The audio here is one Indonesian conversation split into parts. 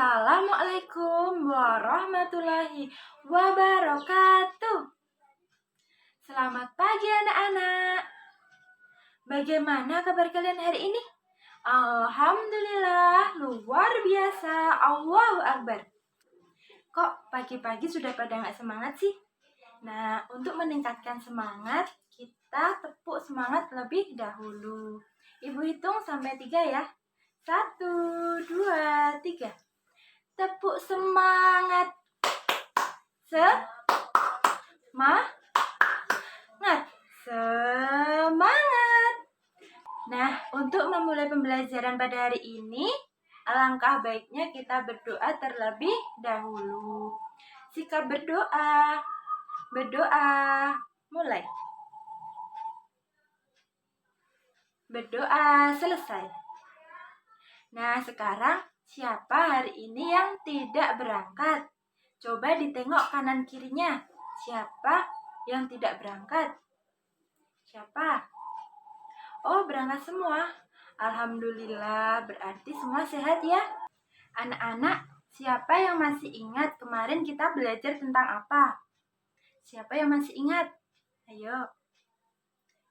Assalamualaikum warahmatullahi wabarakatuh. Selamat pagi anak-anak. Bagaimana kabar kalian hari ini? Alhamdulillah, luar biasa. Allahu Akbar. Kok pagi-pagi sudah pada nggak semangat sih? Nah, untuk meningkatkan semangat, kita tepuk semangat lebih dahulu. Ibu hitung sampai 3 ya. 1, 2, 3. Tepuk semangat. Semangat. Nah, untuk memulai pembelajaran pada hari ini, alangkah baiknya kita berdoa terlebih dahulu. Sikap berdoa. Berdoa. Mulai. Berdoa selesai. Nah, sekarang siapa hari ini yang tidak berangkat? Coba ditengok kanan kirinya. Siapa yang tidak berangkat? Siapa? Oh, berangkat semua. Alhamdulillah, berarti semua sehat ya. Anak-anak, siapa yang masih ingat kemarin kita belajar tentang apa? Siapa yang masih ingat? Ayo.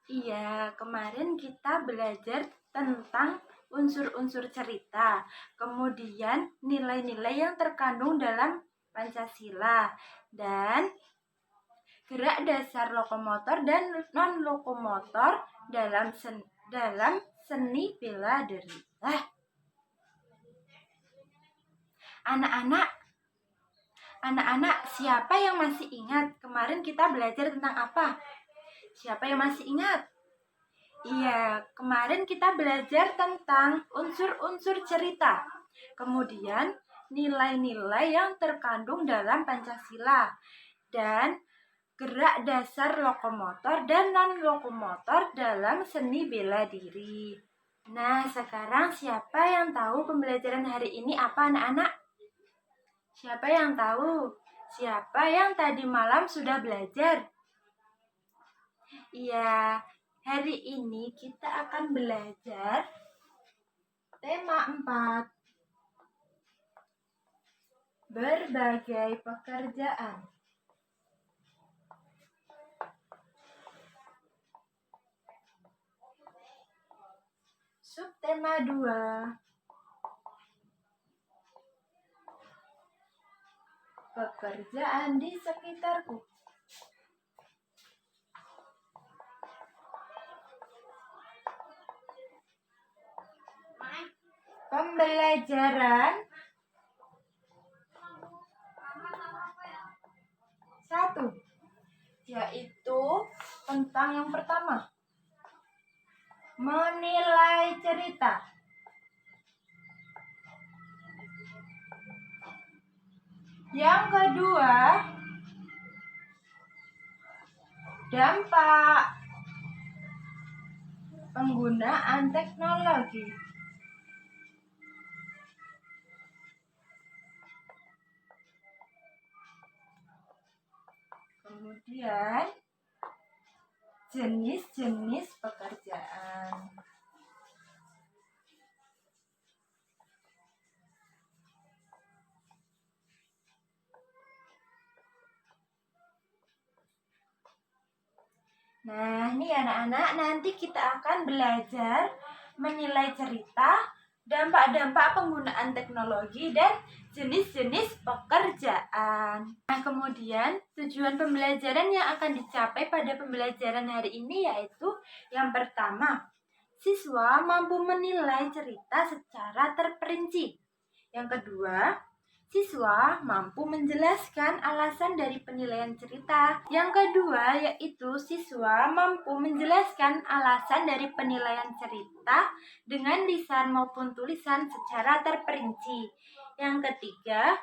Iya, kemarin kita belajar tentang unsur-unsur cerita, kemudian nilai-nilai yang terkandung dalam Pancasila, dan gerak dasar lokomotor dan non-lokomotor dalam seni bela diri. Anak-anak, siapa yang masih ingat kemarin kita belajar tentang apa? Siapa yang masih ingat? Iya, kemarin kita belajar tentang unsur-unsur cerita. Kemudian nilai-nilai yang terkandung dalam Pancasila. Dan gerak dasar lokomotor dan non-lokomotor dalam seni bela diri. Nah, sekarang siapa yang tahu pembelajaran hari ini apa anak-anak? Siapa yang tahu? Siapa yang tadi malam sudah belajar? Iya, hari ini kita akan belajar tema 4. Berbagai pekerjaan. Subtema 2. Pekerjaan di sekitarku. Pembelajaran 1, yaitu tentang yang pertama, menilai cerita. Yang kedua, dampak penggunaan teknologi. Kemudian, jenis-jenis pekerjaan. Nah, ini anak-anak, nanti kita akan belajar menilai cerita, dampak-dampak penggunaan teknologi, dan jenis-jenis pekerjaan. Nah, kemudian tujuan pembelajaran yang akan dicapai pada pembelajaran hari ini yaitu yang pertama, siswa mampu menilai cerita secara terperinci. Yang kedua, siswa mampu menjelaskan alasan dari penilaian cerita. Yang kedua, yaitu siswa mampu menjelaskan alasan dari penilaian cerita dengan lisan maupun tulisan secara terperinci. Yang ketiga,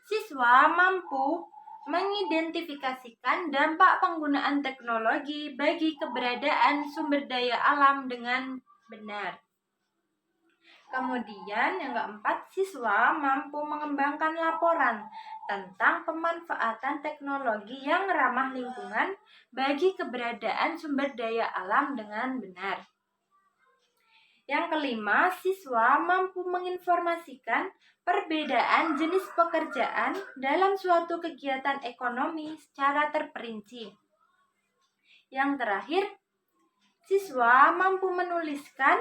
siswa mampu mengidentifikasikan dampak penggunaan teknologi bagi keberadaan sumber daya alam dengan benar. Kemudian yang keempat, siswa mampu mengembangkan laporan tentang pemanfaatan teknologi yang ramah lingkungan bagi keberadaan sumber daya alam dengan benar. Yang kelima, siswa mampu menginformasikan perbedaan jenis pekerjaan dalam suatu kegiatan ekonomi secara terperinci. Yang terakhir, siswa mampu menuliskan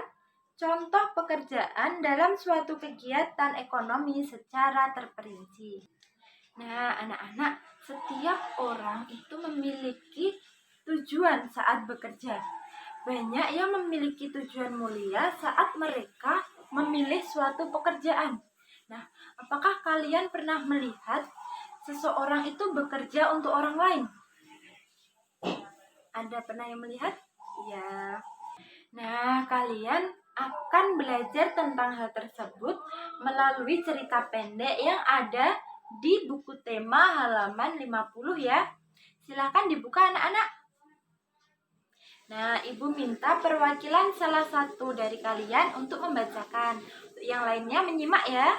contoh pekerjaan dalam suatu kegiatan ekonomi secara terperinci. Nah, anak-anak, setiap orang itu memiliki tujuan saat bekerja. Banyak yang memiliki tujuan mulia saat mereka memilih suatu pekerjaan. Nah, apakah kalian pernah melihat seseorang itu bekerja untuk orang lain? Ada pernah yang melihat? Ya. Nah, kalian akan belajar tentang hal tersebut melalui cerita pendek yang ada di buku tema halaman 50 ya. Silakan dibuka anak-anak. Nah, Ibu minta perwakilan salah satu dari kalian untuk membacakan. Untuk yang lainnya menyimak ya.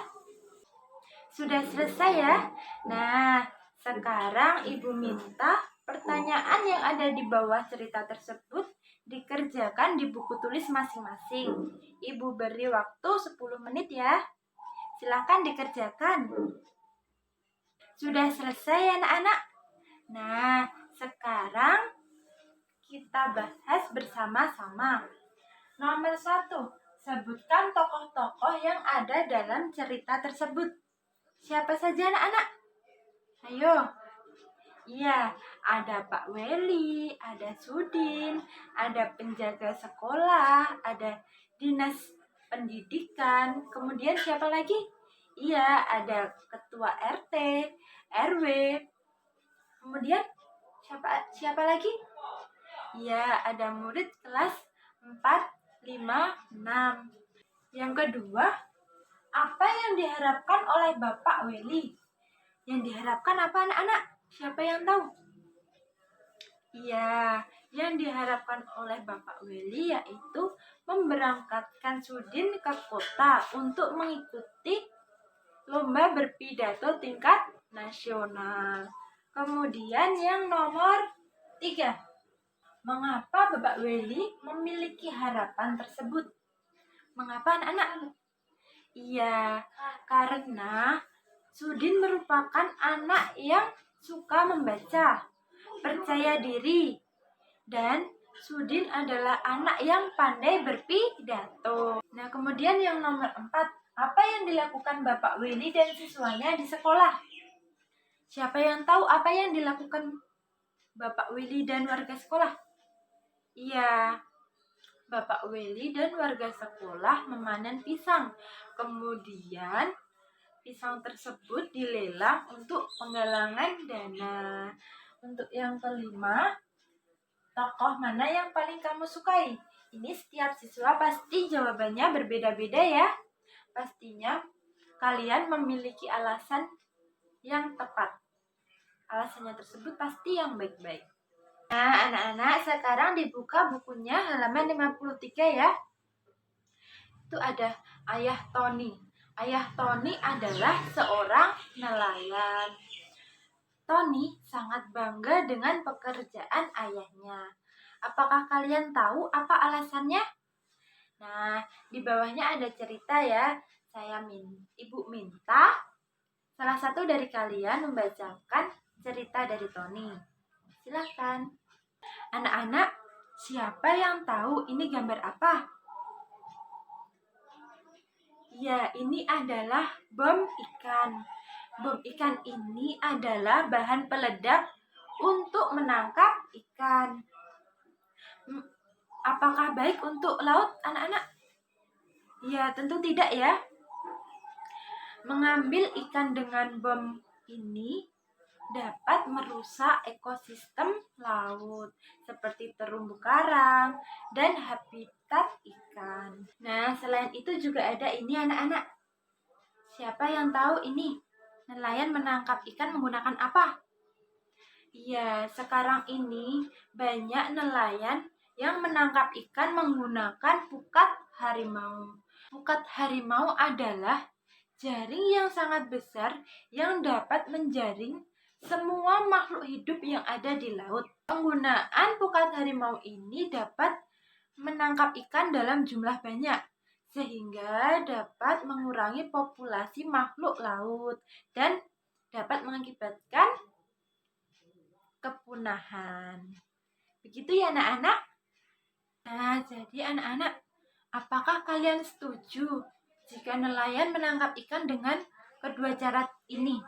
Sudah selesai ya? Nah, sekarang Ibu minta pertanyaan yang ada di bawah cerita tersebut dikerjakan di buku tulis masing-masing. Ibu beri waktu 10 menit ya. Silakan dikerjakan. Sudah selesai ya anak-anak? Nah, sekarang kita bahas bersama-sama. Nomor 1, sebutkan tokoh-tokoh yang ada dalam cerita tersebut. Siapa saja anak-anak? Ayo. Iya, ada Pak Weli, ada Sudin, ada penjaga sekolah, ada dinas pendidikan, kemudian siapa lagi? Iya, ada ketua RT, RW, kemudian siapa lagi? Iya, ada murid kelas 4, 5, 6. Yang kedua, apa yang diharapkan oleh Bapak Weli? Yang diharapkan apa anak-anak? Siapa yang tahu? Iya, yang diharapkan oleh Bapak Weli yaitu memberangkatkan Sudin ke kota untuk mengikuti lomba berpidato tingkat nasional. Kemudian yang nomor 3, mengapa Bapak Weli memiliki harapan tersebut? Mengapa anak-anak? Iya, karena Sudin merupakan anak yang suka membaca, percaya diri, dan Sudin adalah anak yang pandai berpidato. Nah, kemudian yang nomor 4, apa yang dilakukan Bapak Weli dan siswanya di sekolah? Siapa yang tahu apa yang dilakukan Bapak Weli dan warga sekolah? Iya, Bapak Weli dan warga sekolah memanen pisang. Kemudian pisang tersebut dilelang untuk penggalangan dana. Untuk yang kelima, tokoh mana yang paling kamu sukai? Ini setiap siswa pasti jawabannya berbeda-beda ya. Pastinya kalian memiliki alasan yang tepat. Alasannya tersebut pasti yang baik-baik. Nah, anak-anak, sekarang dibuka bukunya halaman 53 ya. Itu ada Ayah Tony. Ayah Tony adalah seorang nelayan. Tony sangat bangga dengan pekerjaan ayahnya. Apakah kalian tahu apa alasannya? Nah, di bawahnya ada cerita ya. Ibu minta salah satu dari kalian membacakan cerita dari Tony. Silakan. Anak-anak, siapa yang tahu ini gambar apa? Ya, ini adalah bom ikan. Bom ikan ini adalah bahan peledak untuk menangkap ikan. Apakah baik untuk laut, anak-anak? Ya, tentu tidak ya. Mengambil ikan dengan bom ini dapat merusak ekosistem laut seperti terumbu karang dan habitat ikan. Nah, selain itu juga ada ini anak-anak. Siapa yang tahu ini? Nelayan menangkap ikan menggunakan apa? Iya, sekarang ini banyak nelayan yang menangkap ikan menggunakan pukat harimau. Pukat harimau adalah jaring yang sangat besar yang dapat menjaring semua makhluk hidup yang ada di laut. Penggunaan pukat harimau ini dapat menangkap ikan dalam jumlah banyak. sehingga dapat mengurangi populasi makhluk laut dan dapat mengakibatkan kepunahan. Begitu ya anak-anak? Nah, jadi anak-anak, apakah kalian setuju jika nelayan menangkap ikan dengan kedua cara ini?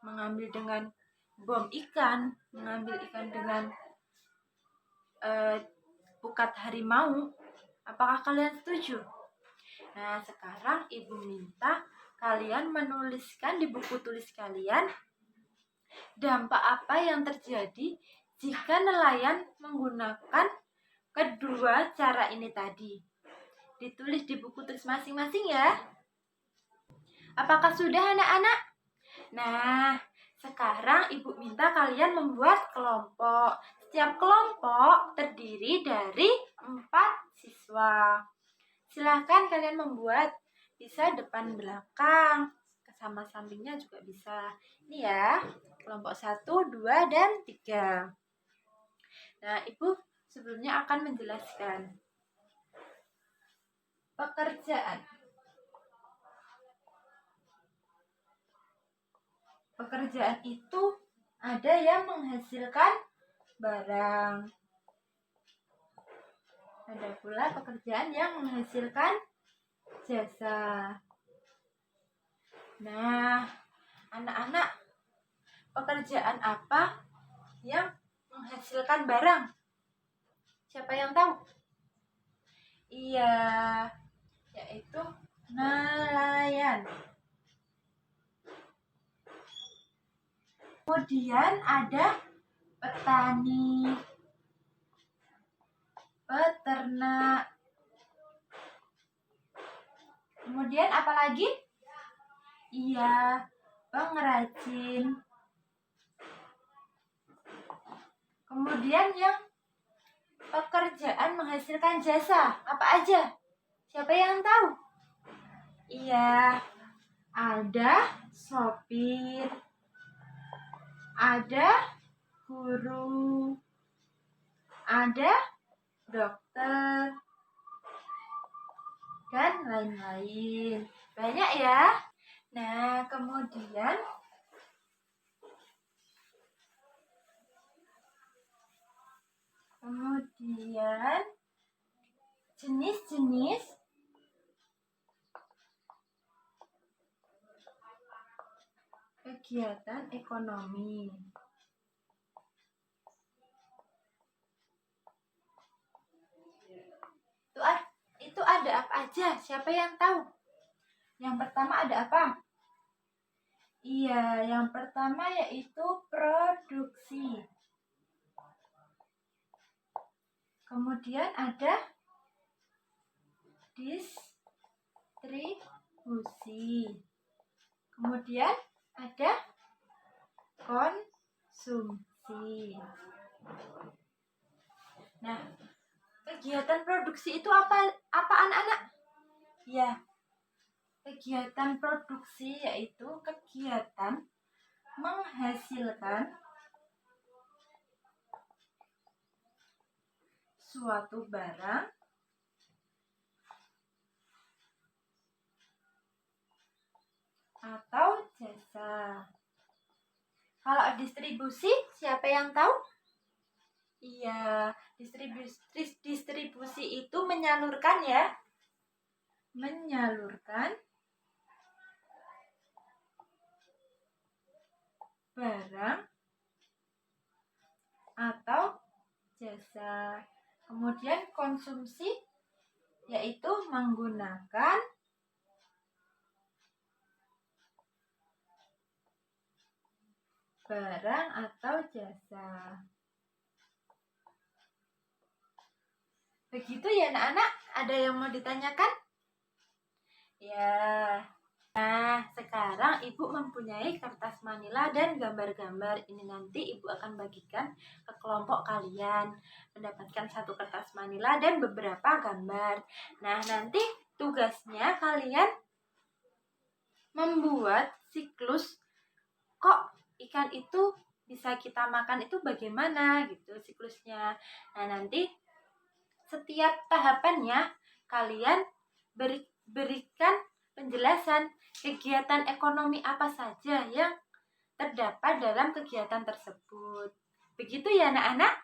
Mengambil dengan bom ikan, mengambil ikan dengan pukat harimau. Apakah kalian setuju? Nah, sekarang Ibu minta kalian menuliskan di buku tulis kalian dampak apa yang terjadi jika nelayan menggunakan kedua cara ini tadi. Ditulis di buku tulis masing-masing ya. Apakah sudah anak-anak? Nah, sekarang Ibu minta kalian membuat kelompok. Setiap kelompok terdiri dari 4 siswa. Silahkan kalian membuat, bisa depan belakang, sama sampingnya juga bisa. Ini ya, kelompok 1, 2, dan 3. Nah, Ibu sebelumnya akan menjelaskan pekerjaan. Pekerjaan itu ada yang menghasilkan barang. Ada pula pekerjaan yang menghasilkan jasa. Nah, anak-anak, pekerjaan apa yang menghasilkan barang? Siapa yang tahu? Iya, yaitu nelayan. Kemudian ada petani, peternak. Kemudian apa lagi? Iya, pengrajin. Kemudian yang pekerjaan menghasilkan jasa, apa aja? Siapa yang tahu? Iya, ada sopir, ada guru, ada dokter, dan lain-lain. Banyak ya. Nah, kemudian jenis-jenis kegiatan ekonomi. Itu ada apa aja? Siapa yang tahu? Yang pertama ada apa? Iya, yang pertama yaitu produksi. Kemudian ada distribusi. Kemudian ada konsumsi. Nah, kegiatan produksi itu apa anak-anak? Ya, kegiatan produksi yaitu kegiatan menghasilkan suatu barang atau jasa. Kalau distribusi, siapa yang tahu? Iya, distribusi itu menyalurkan ya. Menyalurkan barang atau jasa. Kemudian konsumsi yaitu menggunakan barang atau jasa. Begitu ya anak-anak? Ada yang mau ditanyakan? Ya. Nah, sekarang Ibu mempunyai kertas manila dan gambar-gambar. Ini nanti Ibu akan bagikan ke kelompok kalian. Mendapatkan satu kertas manila dan beberapa gambar. Nah, nanti tugasnya kalian membuat siklus kok ikan itu bisa kita makan itu bagaimana gitu siklusnya. Nah, nanti setiap tahapannya kalian berikan penjelasan kegiatan ekonomi apa saja yang terdapat dalam kegiatan tersebut. Begitu ya anak-anak?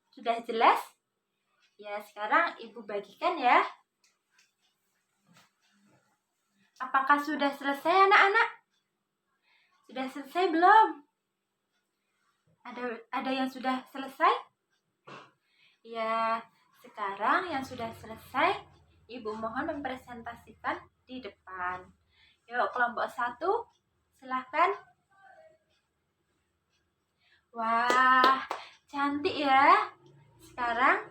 Sudah jelas? Ya, sekarang Ibu bagikan ya. Apakah sudah selesai anak-anak? Sudah selesai belum? Ada yang sudah selesai? Ya, sekarang yang sudah selesai, Ibu mohon mempresentasikan di depan. Yuk, kelompok 1, silahkan. Wah, cantik ya. Sekarang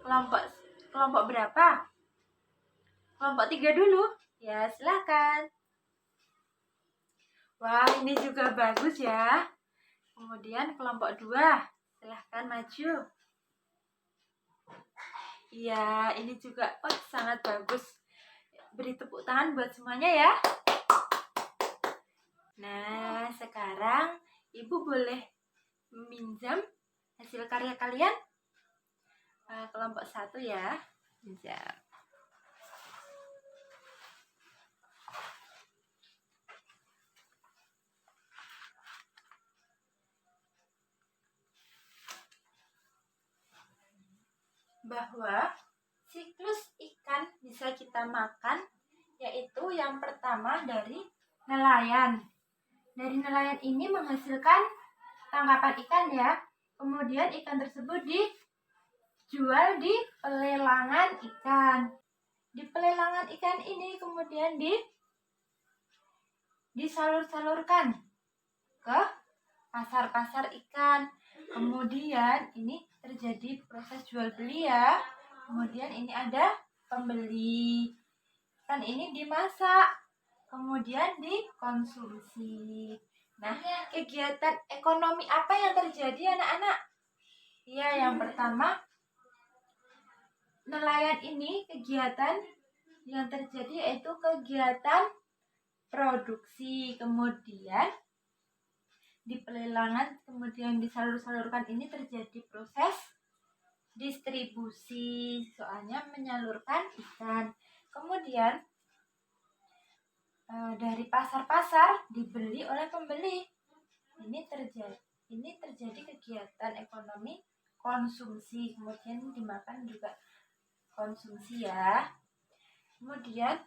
kelompok berapa? Kelompok 3 dulu. Ya, silahkan. Wah, ini juga bagus ya. Kemudian kelompok 2, silahkan maju. Iya, ini juga sangat bagus. Beri tepuk tangan buat semuanya ya. Nah, sekarang Ibu boleh meminjam hasil karya kalian. Kelompok 1 ya. Pinjam. Bahwa siklus ikan bisa kita makan, yaitu yang pertama dari nelayan. Dari nelayan ini menghasilkan tangkapan ikan ya. Kemudian ikan tersebut dijual di pelelangan ikan. Di pelelangan ikan ini kemudian disalur-salurkan ke pasar-pasar ikan. Kemudian ini terjadi proses jual beli ya. Kemudian ini ada pembeli. Ikan ini dimasak, kemudian dikonsumsi. Nah, kegiatan ekonomi apa yang terjadi anak-anak? Ya, yang pertama, nelayan ini kegiatan yang terjadi yaitu kegiatan produksi. Kemudian di pelelangan, kemudian disalur-salurkan ini terjadi proses distribusi, soalnya menyalurkan ikan. Kemudian dari pasar-pasar dibeli oleh pembeli. Ini terjadi kegiatan ekonomi konsumsi, kemudian dimakan juga konsumsi ya. Kemudian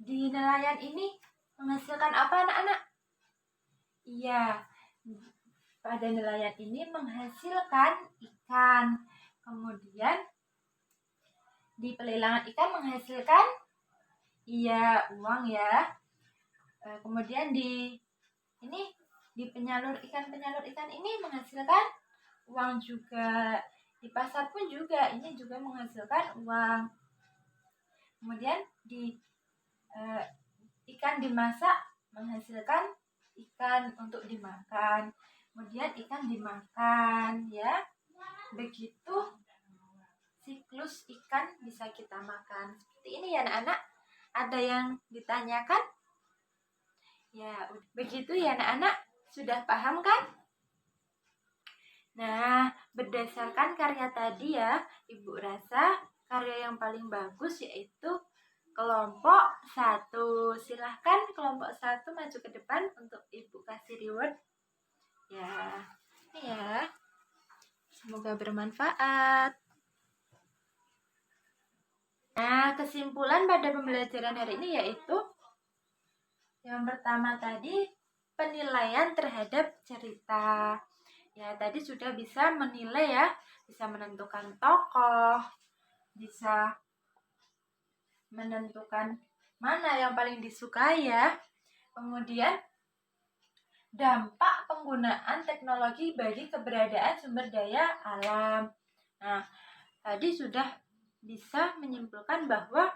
di nelayan ini menghasilkan apa anak-anak? Iya, pada nelayan ini menghasilkan ikan. Kemudian di pelelangan ikan menghasilkan uang ya. Kemudian di penyalur ikan ini menghasilkan uang juga. Di pasar pun juga ini juga menghasilkan uang. Kemudian ikan dimasak menghasilkan ikan untuk dimakan. Kemudian ikan dimakan ya. Begitu siklus ikan bisa kita makan. Seperti ini ya anak-anak. Ada yang ditanyakan? Ya, begitu ya anak-anak. Sudah paham kan? Nah, berdasarkan karya tadi ya, Ibu rasa karya yang paling bagus yaitu kelompok 1. Silahkan kelompok 1 maju ke depan untuk Ibu kasih reward. Ya, ini ya. Semoga bermanfaat. Nah, kesimpulan pada pembelajaran hari ini yaitu yang pertama tadi penilaian terhadap cerita. Ya, tadi sudah bisa menilai ya, bisa menentukan tokoh, bisa menentukan mana yang paling disukai ya. Kemudian dampak penggunaan teknologi bagi keberadaan sumber daya alam. Nah, tadi sudah bisa menyimpulkan bahwa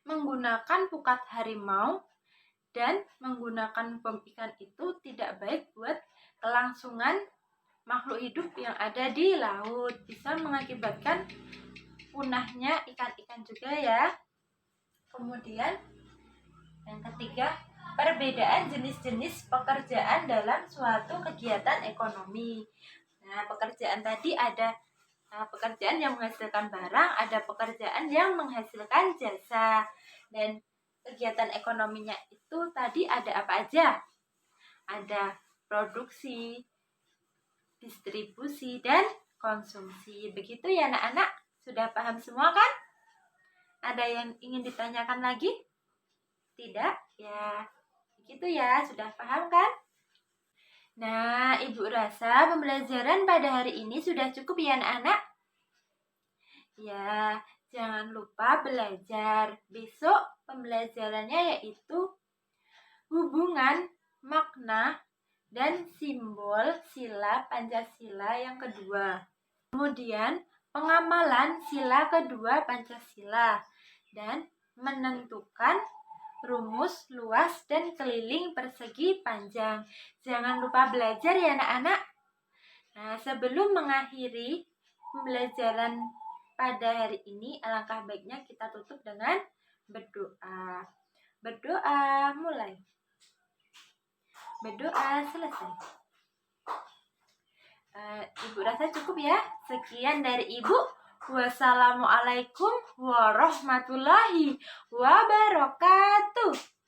menggunakan pukat harimau dan menggunakan bom ikan itu tidak baik buat kelangsungan makhluk hidup yang ada di laut. Bisa mengakibatkan punahnya ikan-ikan juga ya. Kemudian yang ketiga, perbedaan jenis-jenis pekerjaan dalam suatu kegiatan ekonomi. Nah, pekerjaan tadi ada Nah, pekerjaan yang menghasilkan barang, ada pekerjaan yang menghasilkan jasa. Dan kegiatan ekonominya itu tadi ada apa aja? Ada produksi, distribusi, dan konsumsi. Begitu ya anak-anak? Sudah paham semua kan? Ada yang ingin ditanyakan lagi? Tidak? Ya, begitu ya. Sudah paham kan? Nah, Ibu rasa pembelajaran pada hari ini sudah cukup ya anak-anak? Ya, jangan lupa belajar. Besok pembelajarannya yaitu hubungan, makna, dan simbol sila Pancasila yang kedua. Kemudian, pengamalan sila kedua Pancasila. Dan menentukan rumus luas dan keliling persegi panjang. Jangan lupa belajar ya anak-anak. Nah, sebelum mengakhiri pembelajaran pada hari ini, alangkah baiknya kita tutup dengan berdoa. Berdoa mulai. Berdoa selesai. Ibu rasa cukup ya. Sekian dari Ibu. Wassalamualaikum warahmatullahi wabarakatuh.